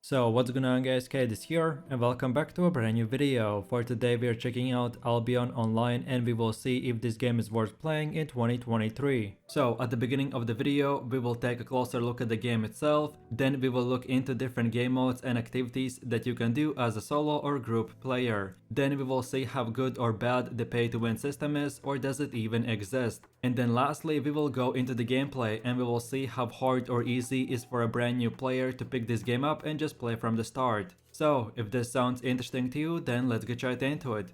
So what's going on guys, Kate is here and welcome back to a brand new video. For today we are checking out Albion online and we will see if this game is worth playing in 2023. So at the beginning of the video we will take a closer look at the game itself, then we will look into different game modes and activities that you can do as a solo or group player. Then we will see how good or bad the pay to win system is, or does it even exist. And then lastly we will go into the gameplay and we will see how hard or easy it is for a brand new player to pick this game up and just play from the start. So if this sounds interesting to you, then let's get right into it.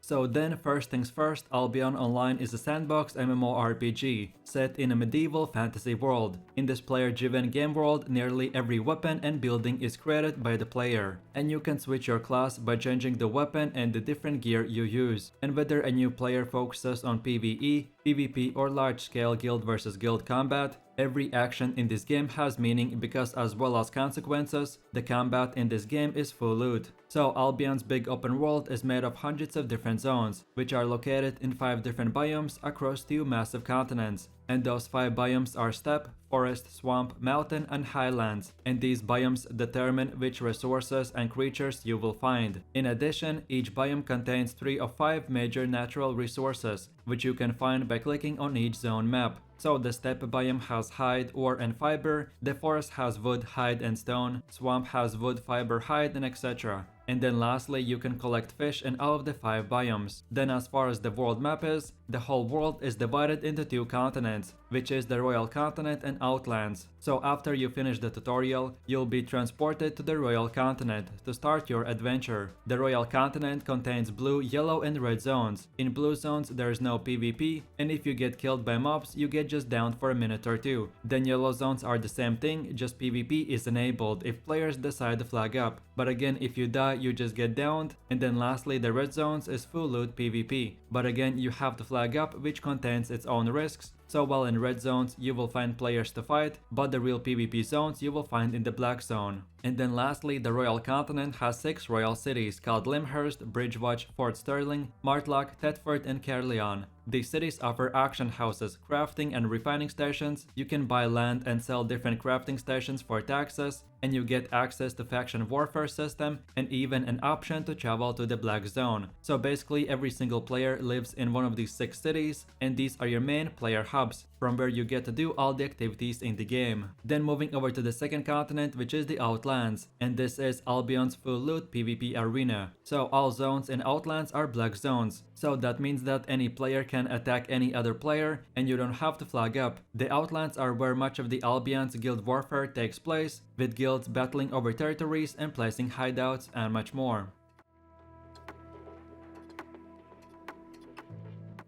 So then, first things first, Albion Online is a sandbox MMORPG set in a medieval fantasy world. In this player-driven game world, nearly every weapon and building is created by the player, and you can switch your class by changing the weapon and the different gear you use. And whether a new player focuses on PvE, PvP or large-scale guild versus guild combat, every action in this game has meaning because as well as consequences, the combat in this game is full loot. So Albion's big open world is made of hundreds of different zones, which are located in 5 different biomes across 2 massive continents. And those 5 biomes are steppe, forest, swamp, mountain and highlands, and these biomes determine which resources and creatures you will find. In addition, each biome contains 3 of 5 major natural resources, which you can find by clicking on each zone map. So the steppe biome has hide, ore and fiber, the forest has wood, hide and stone, swamp has wood, fiber, hide and etc. And then lastly you can collect fish in all of the 5 biomes. Then as far as the world map is, the whole world is divided into 2 continents, which is the Royal Continent and Outlands. So after you finish the tutorial, you'll be transported to the Royal Continent to start your adventure. The Royal Continent contains blue, yellow and red zones. In blue zones there is no PvP, and if you get killed by mobs you get just downed for a minute or 2. Then yellow zones are the same thing, just PvP is enabled if players decide to flag up. But again, if you die you just get downed. And then lastly the red zones is full loot PvP. But again you have to flag up, which contains its own risks. So while in red zones you will find players to fight, but the real PvP zones you will find in the black zone. And then lastly, the Royal Continent has 6 royal cities called Limhurst, Bridgewatch, Fort Sterling, Martlock, Thetford and Caerleon. These cities offer auction houses, crafting and refining stations. You can buy land and sell different crafting stations for taxes, and you get access to faction warfare system and even an option to travel to the black zone. So basically every single player lives in one of these 6 cities, and these are your main player hubs, from where you get to do all the activities in the game. Then moving over to the second continent, which is the Outlands, and this is Albion's full loot PvP arena. So all zones in Outlands are black zones, so that means that any player can attack any other player and you don't have to flag up. The Outlands are where much of the Albion's guild warfare takes place, with guilds battling over territories and placing hideouts and much more.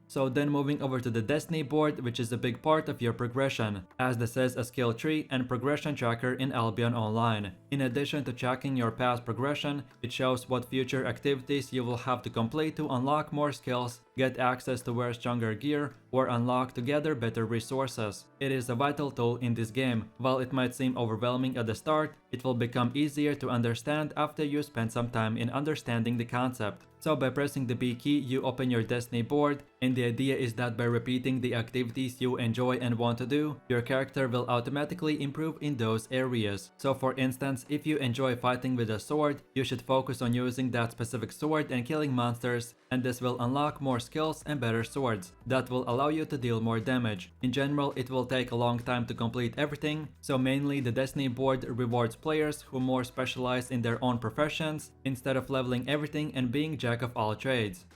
So then moving over to the Destiny board, which is a big part of your progression, as this is a skill tree and progression tracker in Albion Online. In addition to tracking your past progression, it shows what future activities you will have to complete to unlock more skills, get access to wear stronger gear, or unlock to gather better resources. It is a vital tool in this game. While it might seem overwhelming at the start, it will become easier to understand after you spend some time in understanding the concept. So by pressing the B key, you open your Destiny board, and the idea is that by repeating the activities you enjoy and want to do, your character will automatically improve in those areas. So for instance, if you enjoy fighting with a sword, you should focus on using that specific sword and killing monsters, and this will unlock more skills and better swords that will allow you to deal more damage. In general, it will take a long time to complete everything, so mainly the Destiny board rewards players who more specialize in their own professions instead of leveling everything and being jack of all trades.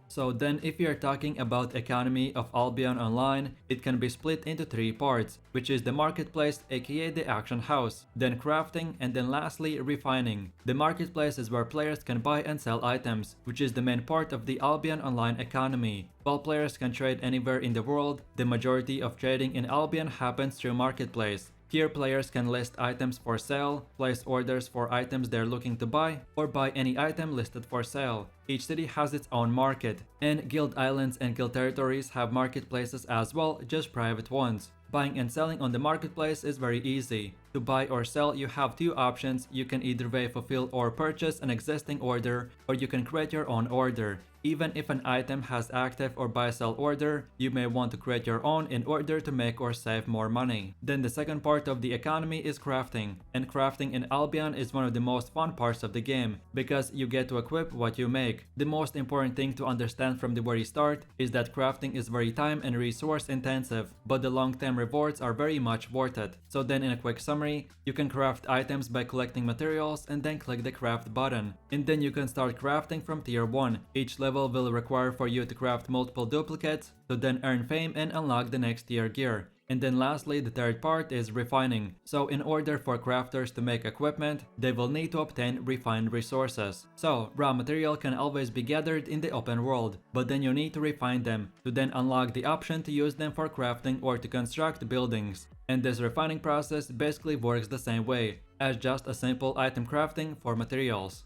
So then if you're talking about economy of Albion Online, it can be split into 3 parts, which is the marketplace, aka the auction house, then crafting, and then lastly refining. The marketplace is where players can buy and sell items, which is the main part of the Albion Online economy. While players can trade anywhere in the world, the majority of trading in Albion happens through marketplace. Here players can list items for sale, place orders for items they're looking to buy, or buy any item listed for sale. Each city has its own market, and guild islands and guild territories have marketplaces as well, just private ones. Buying and selling on the marketplace is very easy. To buy or sell, you have two options. You can either fulfill or purchase an existing order, or you can create your own order. Even if an item has active or buy-sell order, you may want to create your own in order to make or save more money. Then the second part of the economy is crafting, and crafting in Albion is one of the most fun parts of the game, because you get to equip what you make. The most important thing to understand from the very start is that crafting is very time and resource intensive, but the long-term rewards are very much worth it. So then in a quick summary, you can craft items by collecting materials and then click the craft button. And then you can start crafting from tier 1. Each level will require for you to craft multiple duplicates to then earn fame and unlock the next tier gear. And then lastly, the third part is refining. So in order for crafters to make equipment, they will need to obtain refined resources. So raw material can always be gathered in the open world, but then you need to refine them to then unlock the option to use them for crafting or to construct buildings. And this refining process basically works the same way as just a simple item crafting for materials.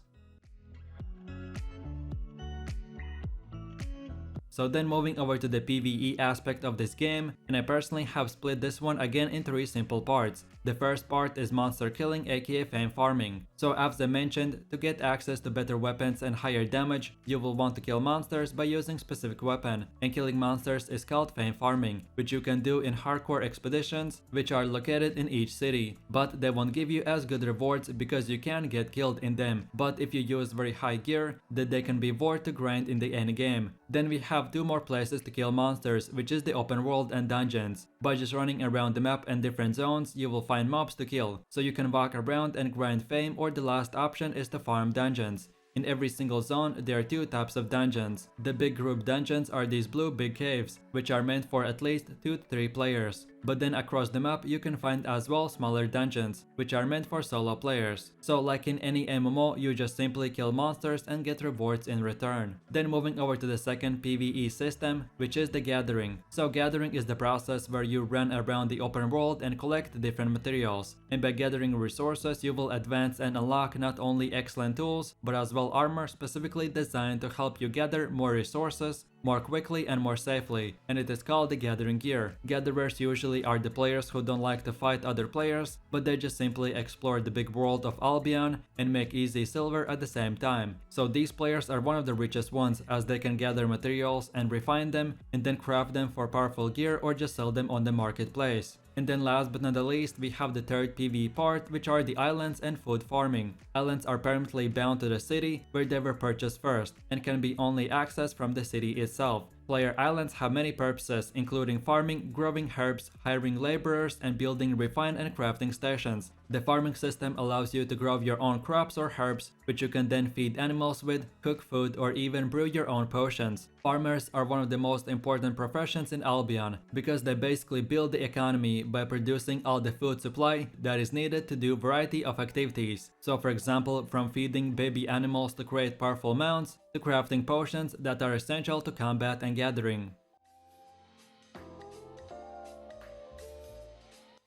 So then moving over to the PvE aspect of this game, and I personally have split this one again in 3 simple parts. The first part is monster killing, aka fame farming. So as I mentioned, to get access to better weapons and higher damage, you will want to kill monsters by using specific weapon, and killing monsters is called fame farming, which you can do in hardcore expeditions, which are located in each city. But they won't give you as good rewards because you can get killed in them, but if you use very high gear, then they can be worth to grind in the end game. Then we have 2 more places to kill monsters, which is the open world and dungeons. By just running around the map and different zones, you will find mobs to kill, so you can walk around and grind fame, or the last option is to farm dungeons. In every single zone, there are 2 types of dungeons. The big group dungeons are these blue big caves, which are meant for at least 2 to 3 players. But then across the map, you can find as well smaller dungeons, which are meant for solo players. So like in any MMO, you just simply kill monsters and get rewards in return. Then moving over to the second PvE system, which is the gathering. So gathering is the process where you run around the open world and collect different materials. And by gathering resources, you will advance and unlock not only excellent tools, but as well armor specifically designed to help you gather more resources more quickly and more safely, and it is called the gathering gear. Gatherers usually are the players who don't like to fight other players, but they just simply explore the big world of Albion and make easy silver at the same time. So these players are one of the richest ones, as they can gather materials and refine them and then craft them for powerful gear or just sell them on the marketplace. And then last but not the least, we have the third PvE part, which are the islands and food farming. Islands are permanently bound to the city where they were purchased first, and can be only accessed from the city itself. Player islands have many purposes, including farming, growing herbs, hiring laborers, and building refine and crafting stations. The farming system allows you to grow your own crops or herbs, which you can then feed animals with, cook food, or even brew your own potions. Farmers are one of the most important professions in Albion, because they basically build the economy by producing all the food supply that is needed to do a variety of activities. So for example, from feeding baby animals to create powerful mounts, to crafting potions that are essential to combat and gathering.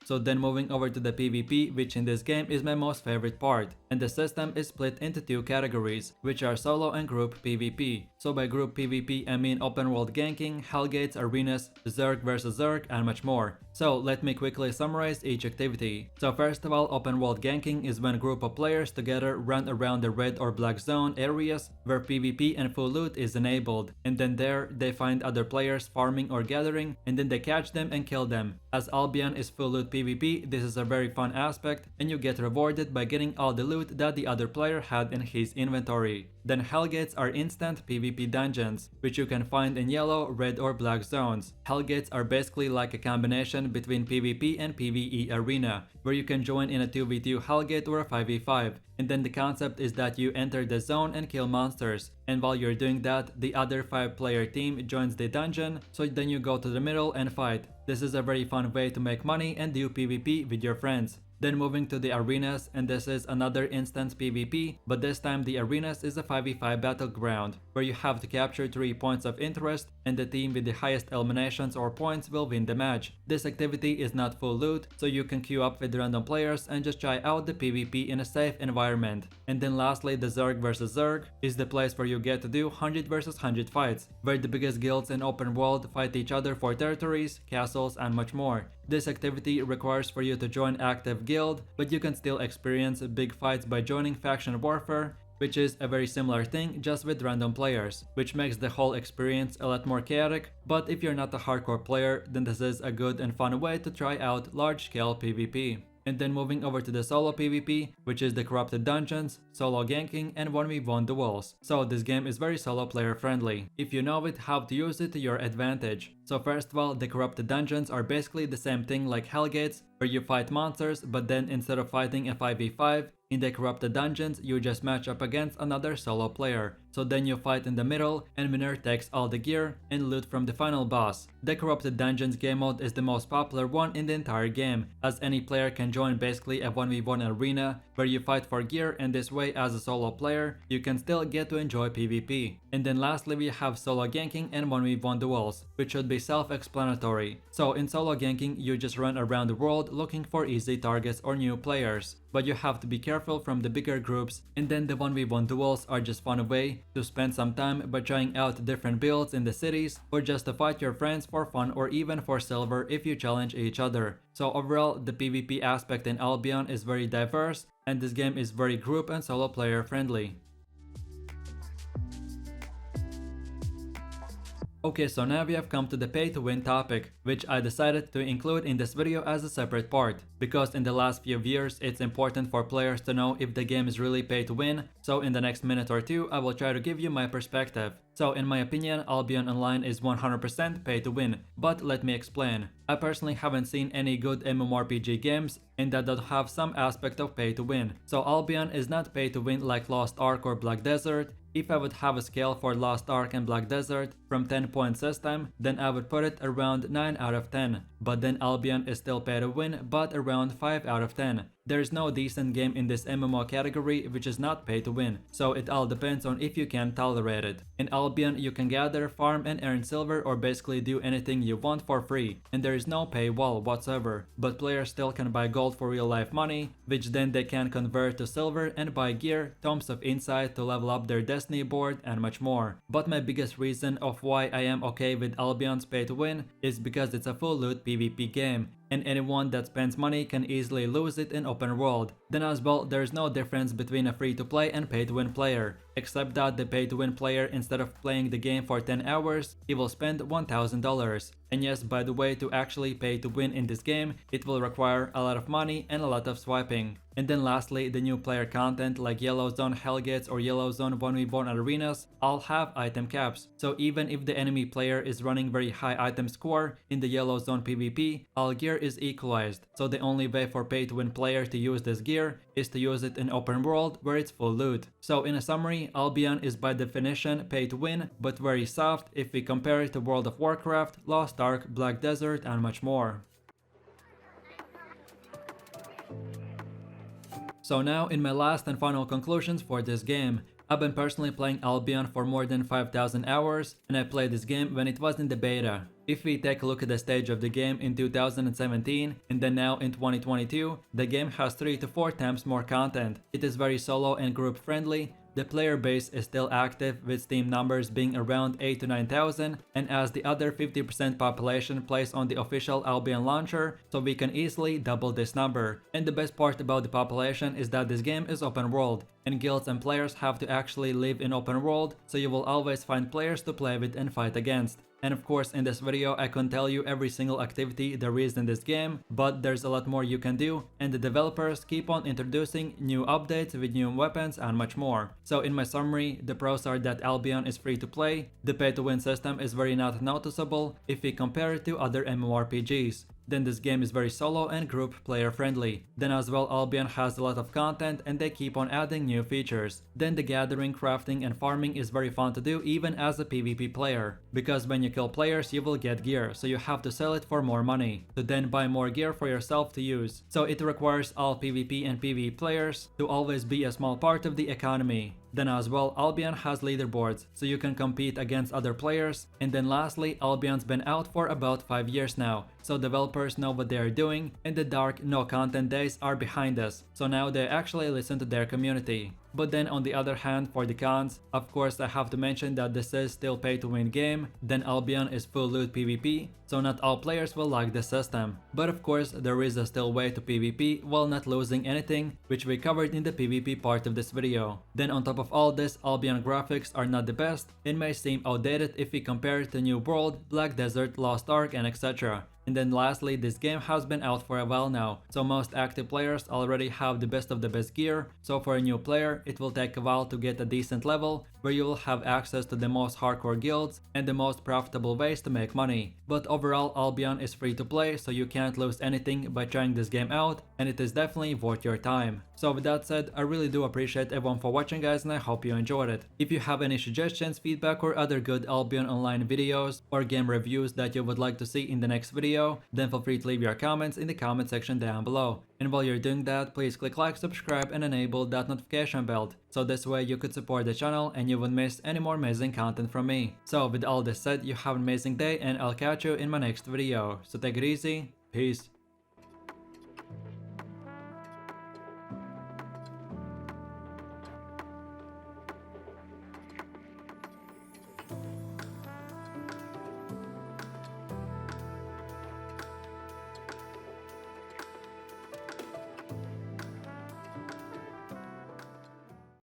So then moving over to the PvP, which in this game is my most favorite part, and the system is split into 2 categories, which are solo and group PvP. So by group PvP I mean open world ganking, hellgates, arenas, Zerg vs Zerg, and much more. So let me quickly summarize each activity. So first of all, open world ganking is when a group of players together run around the red or black zone areas where PvP and full loot is enabled, and then there they find other players farming or gathering, and then they catch them and kill them. As Albion is full loot PvP, this is a very fun aspect, and you get rewarded by getting all the loot that the other player had in his inventory. Then Hellgates are instant PvP dungeons, which you can find in yellow, red or black zones. Hellgates are basically like a combination between PvP and PvE arena, where you can join in a 2v2 Hellgate or a 5v5, and then the concept is that you enter the zone and kill monsters, and while you're doing that, the other 5-player team joins the dungeon, so then you go to the middle and fight. This is a very fun way to make money and do PvP with your friends. Then moving to the arenas, and this is another instance PvP, but this time the arenas is a 5v5 battleground, where you have to capture 3 points of interest, and the team with the highest eliminations or points will win the match. This activity is not full loot, so you can queue up with random players and just try out the PvP in a safe environment. And then lastly, the Zerg vs Zerg is the place where you get to do 100 versus 100 fights, where the biggest guilds in open world fight each other for territories, castles, and much more. This activity requires for you to join active guild, but you can still experience big fights by joining faction warfare, which is a very similar thing just with random players, which makes the whole experience a lot more chaotic. But if you're not a hardcore player, then this is a good and fun way to try out large-scale PvP. And then moving over to the solo PvP, which is the corrupted dungeons, solo ganking, and 1v1 duels. So this game is very solo player friendly, if you know it how to use it to your advantage. So first of all, the corrupted dungeons are basically the same thing like Hellgates, where you fight monsters, but then instead of fighting a 5v5, in the corrupted dungeons, you just match up against another solo player. So then you fight in the middle, and winner takes all the gear and loot from the final boss. The corrupted dungeons game mode is the most popular one in the entire game, as any player can join basically a 1v1 arena, where you fight for gear, and this way as a solo player, you can still get to enjoy PvP. And then lastly we have solo ganking and 1v1 duels, which should be self-explanatory. So in solo ganking, you just run around the world looking for easy targets or new players, but you have to be careful from the bigger groups. And then the 1v1 duels are just fun way to spend some time by trying out different builds in the cities, or just to fight your friends for fun or even for silver if you challenge each other. So overall, the PvP aspect in Albion is very diverse, and this game is very group and solo player friendly. Okay, so now we have come to the pay to win topic, which I decided to include in this video as a separate part, because in the last few years it's important for players to know if the game is really pay to win. So in the next minute or two I will try to give you my perspective. So in my opinion, Albion Online is 100% pay to win, but let me explain. I personally haven't seen any good MMORPG games and that don't have some aspect of pay to win. So Albion is not pay to win like Lost Ark or Black Desert. If I would have a scale for Lost Ark and Black Desert from 10 point system, then I would put it around 9 out of 10. But then Albion is still pay to win, but around 5 out of 10. There's no decent game in this MMO category which is not pay to win, so it all depends on if you can tolerate it. In Albion, you can gather, farm, and earn silver, or basically do anything you want for free, and there is no paywall whatsoever. But players still can buy gold for real life money, which then they can convert to silver and buy gear, tomes of insight to level up their destiny board, and much more. But my biggest reason of why I am okay with Albion's pay to win is because it's a full loot PvP game, and anyone that spends money can easily lose it in open world. Then as well, there's no difference between a free to play and pay to win player, except that the pay to win player, instead of playing the game for 10 hours, he will spend $1,000. And yes, by the way, to actually pay to win in this game, it will require a lot of money and a lot of swiping. And then lastly, the new player content like Yellow Zone Hellgates or Yellow Zone 1v1 arenas all have item caps. So even if the enemy player is running very high item score in the Yellow Zone PvP, all gear is equalized. So the only way for pay to win player to use this gear is to use it in open world where it's full loot. So in a summary, Albion is by definition pay to win, but very soft if we compare it to World of Warcraft, Lost Ark, Black Desert, and much more. So now in my last and final conclusions for this game. I've been personally playing Albion for more than 5,000 hours, and I played this game when it was in the beta. If we take a look at the stage of the game in 2017 and then now in 2022, the game has 3 to 4 times more content. It is very solo and group friendly. The player base is still active, with Steam numbers being around 8 to 9,000, and as the other 50% population plays on the official Albion launcher, so we can easily double this number. And the best part about the population is that this game is open world, and guilds and players have to actually live in open world, so you will always find players to play with and fight against. And of course, in this video I couldn't tell you every single activity there is in this game, but there's a lot more you can do, and the developers keep on introducing new updates with new weapons and much more. So in my summary, the pros are that Albion is free to play, the pay to win system is very not noticeable if we compare it to other MMORPGs. Then this game is very solo and group player friendly. Then as well, Albion has a lot of content and they keep on adding new features. Then the gathering, crafting, and farming is very fun to do even as a PvP player, because when you kill players you will get gear, so you have to sell it for more money to then buy more gear for yourself to use. So it requires all PvP and PvE players to always be a small part of the economy. Then as well, Albion has leaderboards, so you can compete against other players. And then lastly, Albion's been out for about 5 years now, so developers know what they are doing, and the dark no content days are behind us, so now they actually listen to their community. But then on the other hand, for the cons, of course I have to mention that this is still pay to win game, then Albion is full loot PvP, so not all players will like the system. But of course there is a still way to PvP while not losing anything, which we covered in the PvP part of this video. Then on top of all this, Albion graphics are not the best and may seem outdated if we compare it to New World, Black Desert, Lost Ark and etc. And then lastly, this game has been out for a while now, so most active players already have the best of the best gear, so for a new player it will take a while to get a decent level where you will have access to the most hardcore guilds and the most profitable ways to make money. But overall, Albion is free to play, so you can't lose anything by trying this game out, and it is definitely worth your time. So with that said, I really do appreciate everyone for watching guys, and I hope you enjoyed it. If you have any suggestions, feedback or other good Albion Online videos or game reviews that you would like to see in the next video, then feel free to leave your comments in the comment section down below. And while you're doing that, please click like, subscribe and enable that notification bell, so this way you could support the channel and you wouldn't miss any more amazing content from me. So with all this said, you have an amazing day and I'll catch you in my next video. So take it easy, peace.